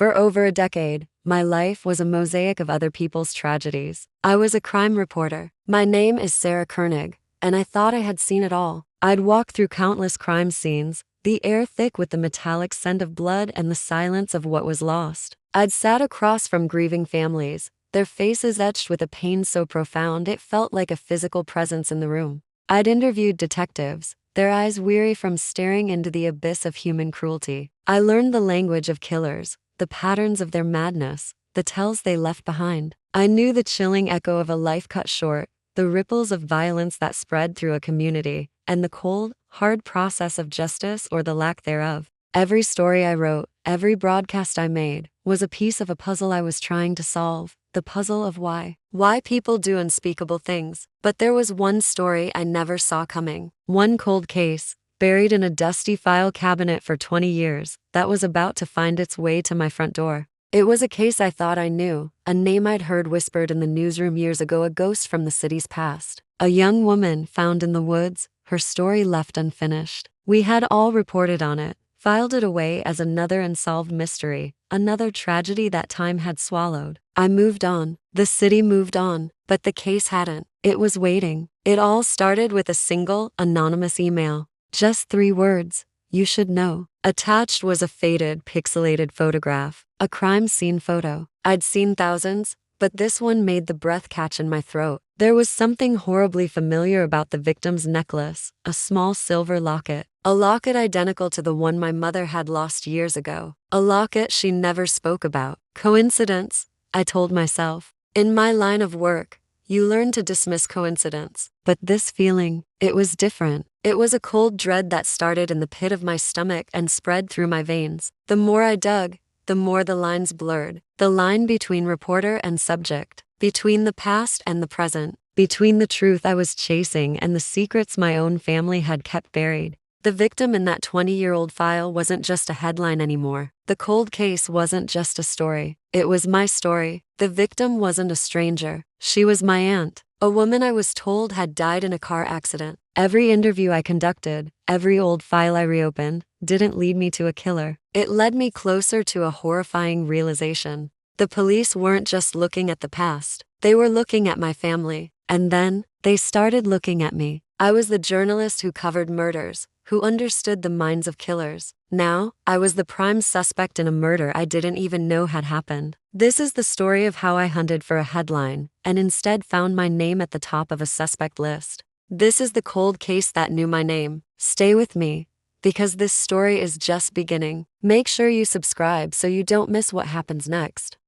For over a decade, my life was a mosaic of other people's tragedies. I was a crime reporter. My name is Sarah Koenig, and I thought I had seen it all. I'd walked through countless crime scenes, the air thick with the metallic scent of blood and the silence of what was lost. I'd sat across from grieving families, their faces etched with a pain so profound it felt like a physical presence in the room. I'd interviewed detectives, their eyes weary from staring into the abyss of human cruelty. I learned the language of killers, the patterns of their madness, the tells they left behind. I knew the chilling echo of a life cut short, the ripples of violence that spread through a community, and the cold, hard process of justice or the lack thereof. Every story I wrote, every broadcast I made, was a piece of a puzzle I was trying to solve, the puzzle of why. Why people do unspeakable things. But there was one story I never saw coming. One cold case, buried in a dusty file cabinet for 20 years, that was about to find its way to my front door. It was a case I thought I knew, a name I'd heard whispered in the newsroom years ago, a ghost from the city's past. A young woman found in the woods, her story left unfinished. We had all reported on it, filed it away as another unsolved mystery, another tragedy that time had swallowed. I moved on. The city moved on, but the case hadn't. It was waiting. It all started with a single, anonymous email. Just 3 words. You should know. Attached was a faded, pixelated photograph, a crime scene photo. I'd seen thousands, but this one made the breath catch in my throat. There was something horribly familiar about the victim's necklace, a small silver locket. A locket identical to the one my mother had lost years ago. A locket she never spoke about. Coincidence? I told myself. In my line of work, you learn to dismiss coincidence. But this feeling, it was different. It was a cold dread that started in the pit of my stomach and spread through my veins. The more I dug, the more the lines blurred. The line between reporter and subject, between the past and the present, between the truth I was chasing and the secrets my own family had kept buried. The victim in that 20-year-old file wasn't just a headline anymore. The cold case wasn't just a story. It was my story. The victim wasn't a stranger. She was my aunt, a woman I was told had died in a car accident. Every interview I conducted, every old file I reopened, didn't lead me to a killer. It led me closer to a horrifying realization. The police weren't just looking at the past. They were looking at my family. And then, they started looking at me. I was the journalist who covered murders, who understood the minds of killers. Now, I was the prime suspect in a murder I didn't even know had happened. This is the story of how I hunted for a headline, and instead found my name at the top of a suspect list. This is the cold case that knew my name. Stay with me, because this story is just beginning. Make sure you subscribe so you don't miss what happens next.